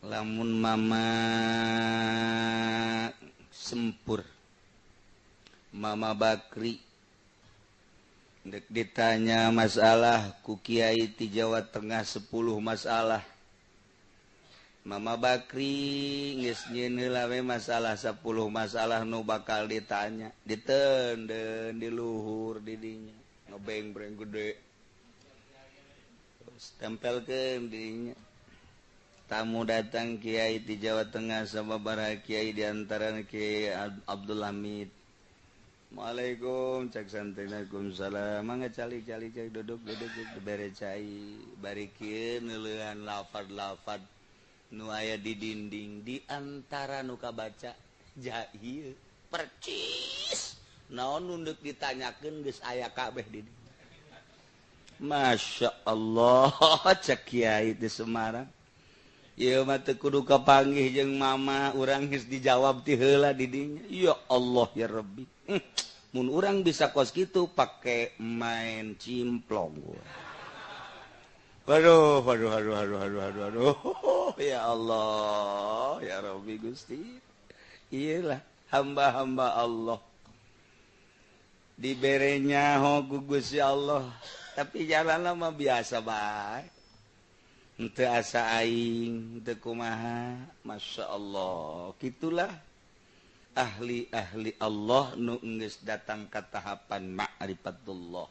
lamun mama sempur mama Bakri dek ditanya masalah ku Kiai ti Jawa Tengah 10 masalah Mama Bakri geus nyieun heula we masalah 10 masalah nu bakal ditanya ditenden di luhur di dinya ngebeng-breng gede tempelkeun di dinya tamu datang Kiai di Jawa Tengah sababaraha Kiai diantarana Kiai Abdul Hamid. Waalaikum cek santai Waalaikumsalam mangga cali cek duduk bere cai bari kieu neuleuhan lafad-lafad nu aya di dinding di antara nu kabaca jahil percis naon nu deuk ditanyakeun geus aya kabeh di dinya. Masya Allah cek Kiai di Semarang. Ieu mah teu kudu kapanggih jeung mama urang geus dijawab ti heula di dinya. Ya Allah ya Rabbi. Mun urang bisa kos kitu pake main cimplong. Waduh. Ya Allah, ya Rabbi Gusti. Iyalah hamba-hamba Allah. Diberenya ku Gusti Allah, tapi jalanna mah biasa bae. Henteu asa aing, henteu kumaha. Masya Allah, kitulah ahli-ahli Allah nu geus datang ka tahapan ma'rifatullah.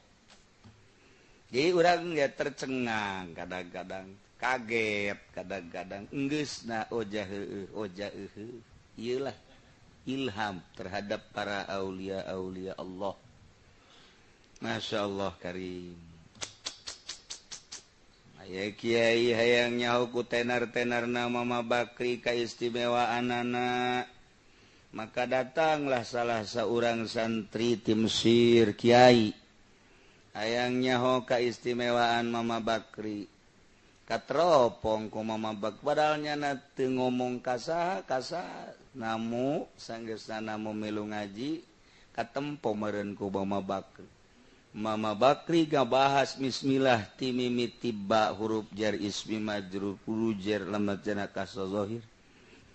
Jadi urang ya tercengang kadang-kadang, kaget kadang-kadang, enggeusna oja heueuh. Ieulah ilham terhadap para aulia-aulia Allah. Masya Allah karim. Aya kiai hayang nyaho ku tenar-tenarna Mama Bakri kaistimewaanana. Maka datanglah salah seorang santri tim Mesir kiai hayang nyaho kaistimewaan Mama Bakri katropong ku Mama Bakri padahal nyana teu ngomong kasaha namu sanggeusna namu milu ngaji katempo meureun ku Mama Bakri. Mama Bakri ngabahas bismillah ti mimiti ba huruf jar ismi majrur huruf jar lamad janaka zahir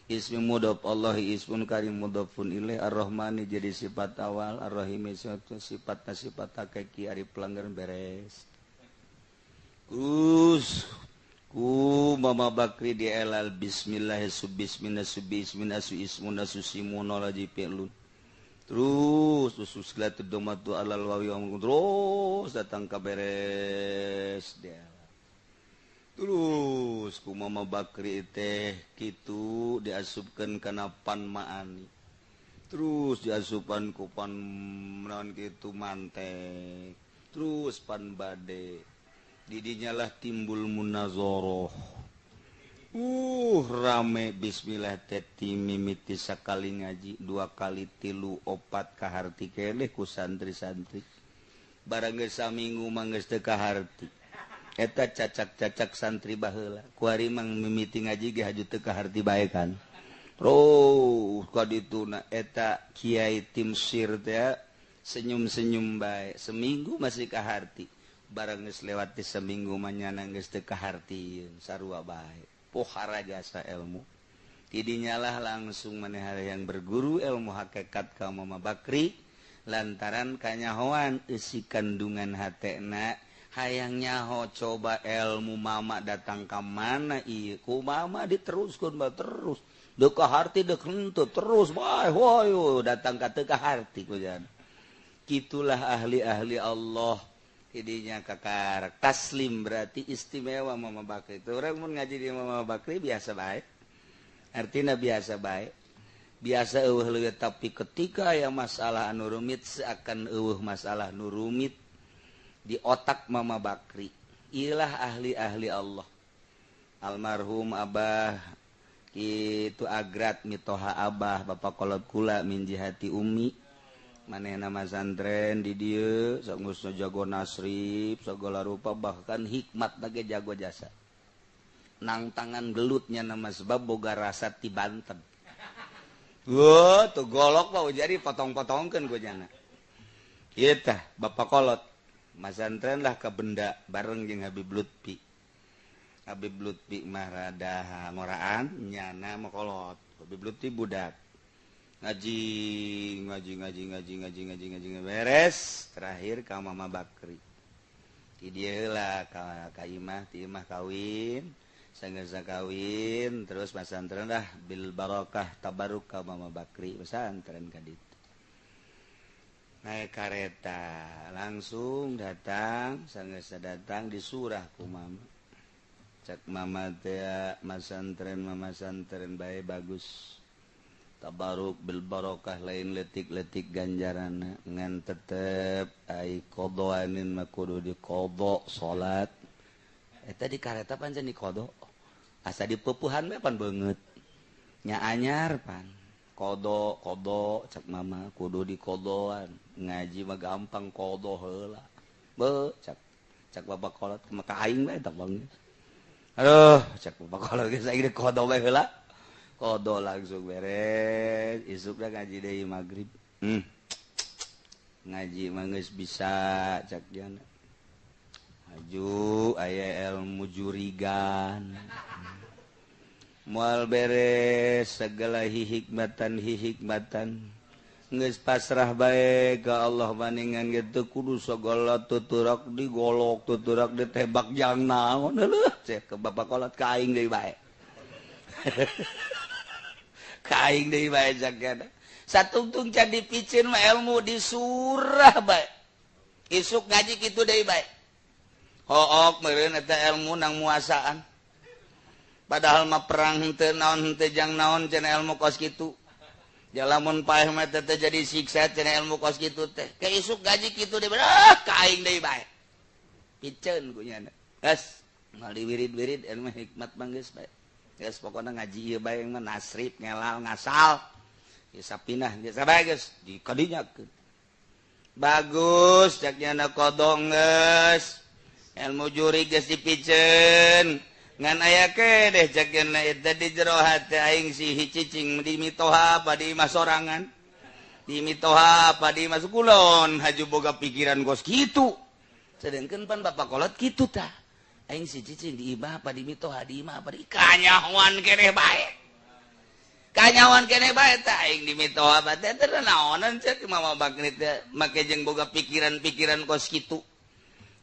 ismi mudhaf Allah ismun karim mudhafun ilaih ar-rahmani jadi sifat awal ar-rahim sifat hakiki ari pelanggaran beres ku Mama Bakri dielal bismillah subismina subismina su ismuna susimuna laji fi'lun terus usus domatu alal wawi terus datang ka beres dia terus ku Mama Bakri teh kitu diasupkeun kana pan ma'ani terus diasupan ku pan naon kitu mantek terus pan bade didinyalah timbul munazoroh rame bismillah teti mimiti sakali ngaji 2 kali 3 4 kaharti keleh ku santri-santri barang geus saminggu mah geus teu kaharti eta cacak-cacak santri baheula ku ari mang mimiti ngaji ge haju teu kaharti bae kan kadituna eta kiai tim Mesir teh senyum-senyum bae seminggu masih kaharti barang geus lewat ti seminggu mah nyana geus teu kahartieun sarua bae pohara jasa ilmu tidinyalah langsung manehara yang berguru ilmu hakikat ka Mama Bakri lantaran kanyahoan isi kandungan hatena hayang nyaho coba ilmu mama datang ka mana ieu ku mama diteruskeun ba terus deuk ka harti deuk henteu terus bae hoyo datang ka teu ka harti ku jan kitulah ahli-ahli Allah idinya kakar taslim berarti istimewa Mama Bakri itu orang mun ngaji di Mama Bakri biasa baik artinya biasa baik biasa eueuh leuwih tapi ketika aya masalah anu rumit seakan eueuh masalah nu rumit di otak Mama Bakri iyalah ahli-ahli Allah almarhum Abah kitu Agrat mitoha Abah Bapak kolot kula min jihati Umi manehna santren di dieu sok ngusna jago nasrib segala rupa bahkan hikmat lagi jago jasa nang tangan gelutnya nama sebab boga rasa ti Banten tuh golok pak jadi potong-potongkeun ku jana ieu tah Bapak kolot masantren lah ka benda bareng jeung Habib Lutfi Habib Lutfi mah rada ngoraan nyana makolot. Habib Lutfi budak ngaji beres terakhir ka Mama Bakri ti dieu lah ka imah ti imah kawin sanggasa kawin terus pesantren dah bil barokah tabaruk ka Mama Bakri pesantren ka ditu naik kareta langsung datang sanggasa datang disurah ku mama cak mama teh mama santren bae bagus tabaruk bil barokah lain letik-letik ganjarana ngan tetep ai qodoanin mah kudu di qodo salat eta di kareta pancen di qodo asa di peupuhan mah pan beungeut nya anyar pan qodo cak mama kudu di qodoan ngaji mah gampang qodo heula be cak bapak kolot maka aing bae tak bang aduh cak bapak kolot geus aing di qodo bae heula kodo langsung beres isuk dah ngaji deui magrib ngaji mah geus bisa cak jana aju aya ilmu jurigan moal beres segala hikmatan geus pasrah bae ka Allah maningan kitu kudu sagala tuturak digolok tuturak ditebak jang naon heuh cek ke bapak kolot ka aing deui bae kaing deui bae jagana satungtung can dipicin mah ilmu disurah bae isuk ngaji kitu deui bae hook meureun eta ilmu nang muasaan padahal mah perang henteu naon henteu jang naon cenah ilmu kos kitu jalamun paeh mah teh jadi siksa cenah ilmu kos kitu teh ke isuk ngaji kitu deui bae kaing deui bae piceun ku nya geus moal diwirid-wirid ilmu hikmat mah geus bae geus pokona ngaji ieu bae mah nasrib ngelal ngasal geus sapinah geus sabae geus dikadinyakeun bagus cak nyana kodong geus ilmu juri geus dipikeun ngan aya kedeh cak nyana eta di jero hate aing si hicicing di mitoha apa di imah sorangan di mitoha apa di imah sukulon haju boga pikiran gos kitu sedengkeun pan bapak kolot kitu tah aing si cicing di imah apa di mitoha di imah apa di kanyawan keneh bae teh aing di mitoha apa teh teu naonan cek Mama Bakri teh make jeung boga pikiran-pikiran kos kitu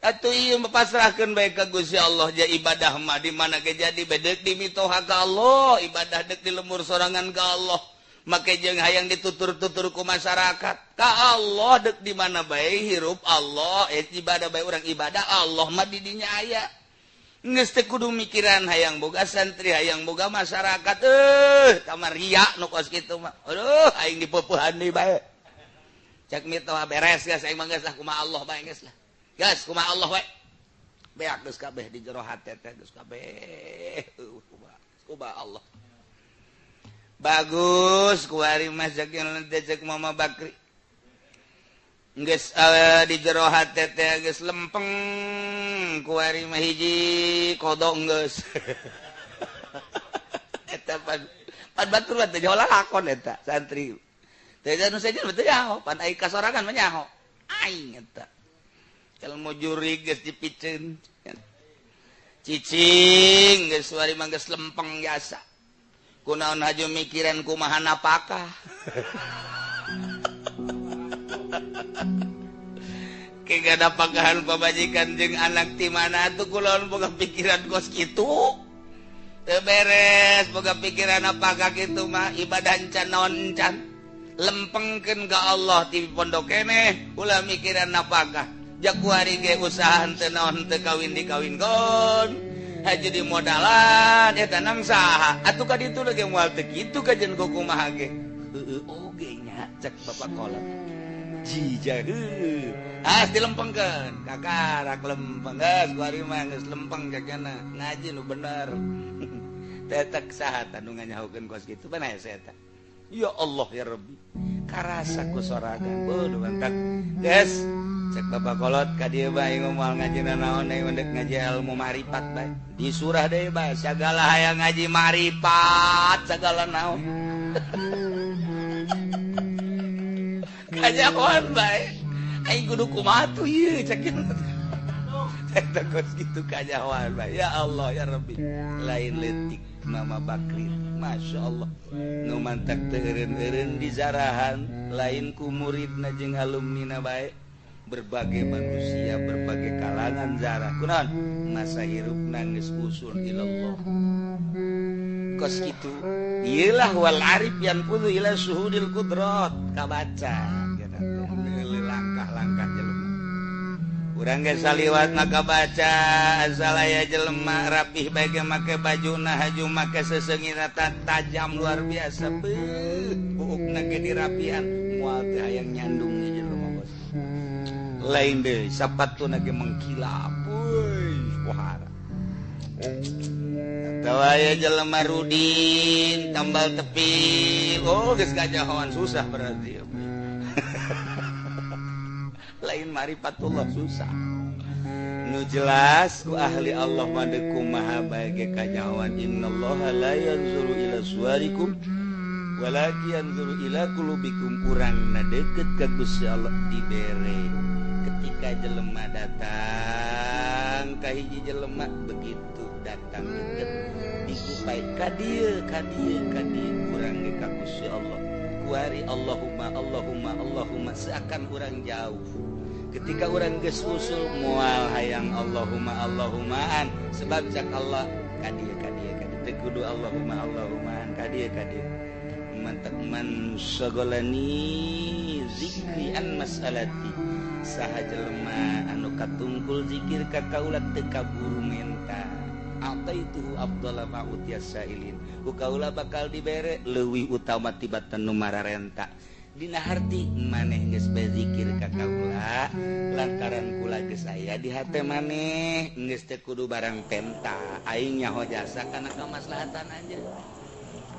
atuh ieu pasrahkeun bae ka Gusti Allah ja ibadah mah di mana ge jadi bedek di mitoha ka Allah ibadah deuk di lemur sorangan ka Allah make jeung hayang ditutur-tutur ku masyarakat ka Allah deuk di mana bae hirup Allah ibadah bae urang ibadah Allah mah di dinya aya geus teh kudu mikiran hayang boga santri hayang boga masyarakat kamar ria nu kos kitu mah aduh aing dipeupuhan deui bae cek mitoha beres geus aing mah geus lah kumaha Allah bae geus lah geus kumaha Allah we beak geus kabeh di jero hate teh geus kabeh kumaha Allah bagus kuari mah cek Mama Bakri geus di jero hate teh geus lempeng kuari mah hiji kodong geus eta pan batur teh jauh lakon eta santri teh anu saja betul ya pan ai kasorangan mah nyaho aing eta ilmu juri geus dipikeun cicing geus kuari mah geus lempeng biasa kunaon haju mikiran kumaha napakah kega ada pagahan pamajikan jeung anak ti mana atuh kulaon boga pikiran kos kitu teu beres boga pikiran apakah kitu mah ibadah can naon can lempengkeun ka Allah ti pondok keneh ulah mikiran apakah jak kuari ge usaha teu naon teu kawin dikawinkeun haji di modalan eta nang saha atuh ka ditu lagi moal teu kitu kajen kumaha ge heueuh oge nya cek bapak kolot jija as dilempengkeun kakarak lempeng geus kuari mah geus lempeng jakana ngaji nu bener tetek saha anu nganyahokeun kos kitu pan aya eta ya Allah ya Rabbi karasa ku sorangan beuh mantak geus cek bapak kolot ka dieu bae ngomong ngaji naon deui mendek ngaji ilmu marifat bae disurah deui bae sagala hayang ngaji marifat sagala naon kajawan bae aing kudu kumaha tuh ieu cek kos gitu kanyawan ya Allah ya Rabbi lain letik Mama Bakri Masya Allah nu mantak teureun-eureun di zarahan lain ku muridna jeung alumnina bae berbagai manusia berbagai kalangan zarah kunaon masa hirupna geus usul ilallah kos kitu ieulah wal arif yang kudu ila suhudil qudrat kabaca langkah-langkah jelema urang ge saliwat maka baca asal aya jelema rapih bae ge make bajuna haju make seseungina tajam luar biasa buukna ge dirapian moal teh hayang nyandung jelema bos lain deui sapatuna ge mengkilap pohara tawa aya jelema rudin tambal tepi geus gajahoan susah berarti lain marifatullah susah nu jelas ku ahli Allah madeku maha bae kanyawan innallaha la yanzuru ila suwarikum walakin yanzuru ila qulubikum urangna deukeut ka Gusti Allah dibere ketika jelema datang ka hiji jelema begitu datang deukeut dikupai ka dieu urang ge ka Gusti Allah kuari Allahumma seakan urang jauh ketika urang geus usul moal hayang Allahummaan sebab cak Allah kadieu teu kudu Allahummaan kadieu mantak man sagolani zikri an masalati saha jelema anu katungkul zikir ka kaula teu kaburu menta ataituhu afdhala ma utiyasailin ku kaula bakal dibere leuwih utama tibatan nu mararenta dina harti maneh geus berzikir ka kaula lantaran kula geus aya di hate maneh geus teu kudu barang penta aing nyaho jasa kana kamaslahatan aja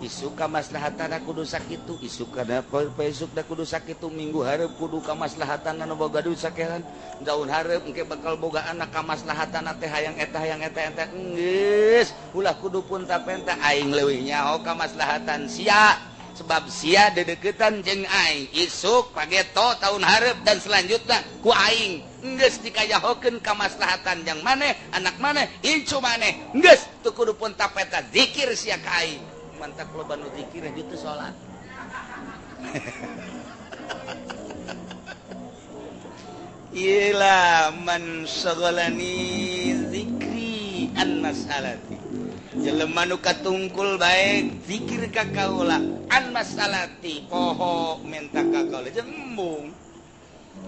isu kamaslahatan kudu sakitu isu kada besok da kudu sakitu minggu hareup kudu kamaslahatan anu boga duit sakehan daun hareup engke bakal boga anak kamaslahatan teh hayang eta geus ulah kudu pun tapenta aing leuwih nyaho kamaslahatan sia sebab sia dedeketan jeung aing isuk pageto tahun hareup dan selanjutnya ku aing geus dikayahokeun kamaslahatan jeung maneh anak maneh incu maneh geus teu kudu pun tapenta zikir sia ka aing mantap loba nu zikir itu salat ila man sagolani zikri an masalati jelema nu katungkul bae zikir ka kaula an masalati poho menta ka kaula jembung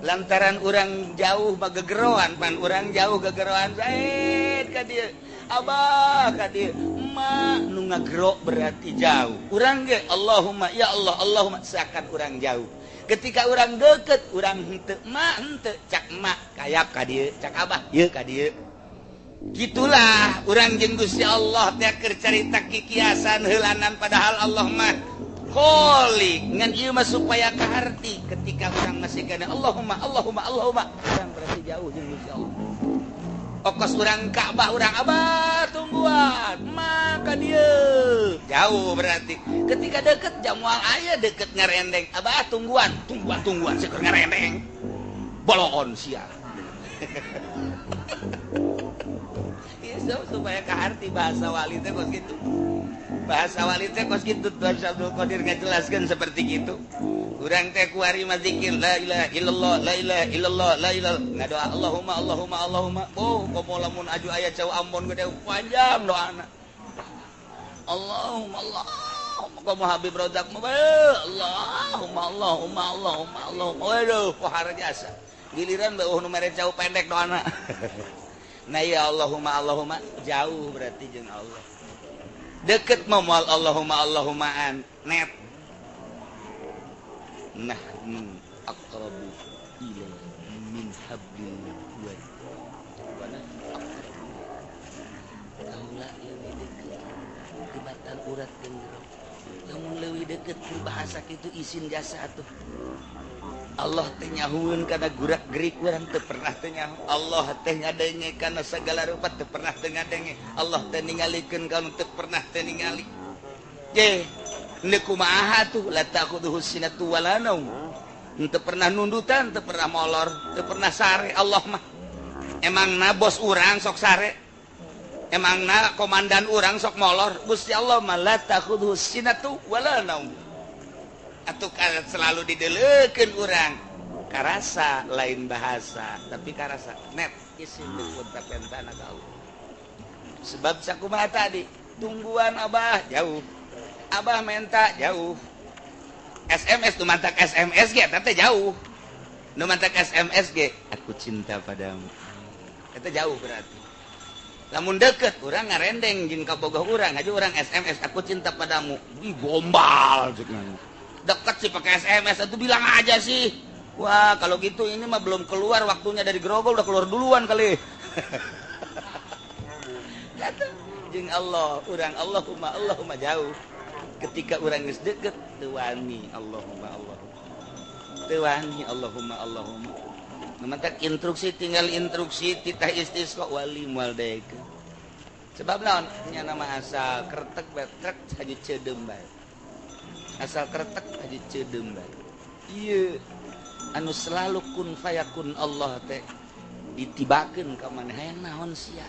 lantaran urang jauh bagegeroan pan urang jauh gegeroan zaid ka dieu abah ka dieu emak nu ngagero berarti jauh urang ge Allahumma ya Allah Allahumma seakan urang jauh ketika urang deket urang henteu emak henteu cak emak kayap ka dieu cak abah ieu ka dieu gitulah urang jeung Gusti Allah teh keur carita kikiasan heulanan padahal Allah mah holik ngan ieu mah supaya kaharti ketika urang masih kana Allahumma urang berarti jauh jeung Gusti Allah okos urang Ka'bah urang abah tungguan maka dia jauh berarti ketika deket jamual aya deket ngarendeng abah tungguan seker ngarendeng bolon sia ieu supaya kaharti bahasa wali teh kos kitu bahasa wali teh kos kitu Tuan Abdul Qadir ngajelaskeun seperti kitu urang teh kuari mah zikir la ilaha illallah la ilaha illallah la ilaha ngadoa Allahumma komo lamun aju aya cau Ambon gede panjang doana Allahumma komo Habib Rozak mah Allahumma waduh pohara jasa giliran beuh nu mere cau pendek doana nah ya Allahumma jauh berarti jeung Allah deket mah moal Allahummaan net nahnu aqrabu ilaihi min hablil warid wa nahnu kaula leuwih deukeut tibatan urat genggero lamun leuwih deukeut bahasa kitu isin jasa atuh Allah teh nyahueun kana gurak-gerik urang teu pernah teu nyaho Allah teh ngadenge kana sagala rupa teu pernah teu ngadenge Allah teh ningalikeun kana teu pernah teu ningali je nek kumaha tuh la taquduhu sinatu wala naum teu pernah nundutan teu pernah molor teu pernah sare Allah mah emang na bos urang sok sare emang na komandan urang sok molor Gusti Allah malah takhudhu sinatu wala naum atuh selalu didelekeun urang karasa lain bahasa tapi karasa net isim pun tapentana ka Allah sebab sakumaha tadi tungguan abah jauh abah minta jauh SMS nu mantak SMS ge teh jauh nu mantak SMS ge aku cinta padamu eta jauh berarti lamun deket urang ngarendeng jeung ka bogoh urang aja urang SMS aku cinta padamu ih gombal deket sih pakai SMS itu bilang aja sih wah kalau gitu ini mah belum keluar waktunya dari Grogol udah keluar duluan kali jeung Allah urang Allahumma jauh ketika urang geus deket teu wani Allahumma Memantak instruksi tinggal instruksi titah istisqa wali moal daekeun sebab naon nya nama asal kretek betrek haji ceudem bae asal kretek haji ceudem bae ieu anu selalu kun fayakun Allah teh ditibakeun ka manehna naon sia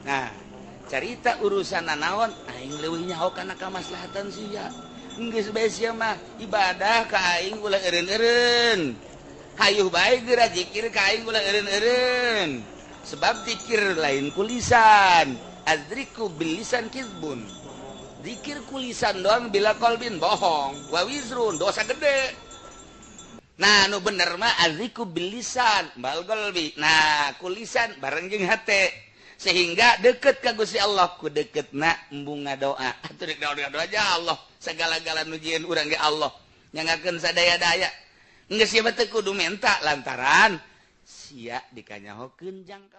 nah carita urusan naon aing leuwih nyaho kana kamaslahatan sia geus bae sia mah ibadah ka aing ulah eureun-eureun hayuh bae geura zikir ka aing ulah eureun-eureun sebab zikir lain kulisan azriku bil lisan kizbun zikir kulisan doang bila qalbin bohong wa wizrun dosa gede nah nu bener mah azriku bil lisan bal qalbi nah kulisan bareng jeung hate sehingga deket ka Gusti Allah ku deketna embung ngadoa atuh rek doa aja Allah sagala-gala nujieun urang ge Allah nyangakeun sadaya-daya geus ieu teh kudu menta lantaran sia dikanyahokeun jangka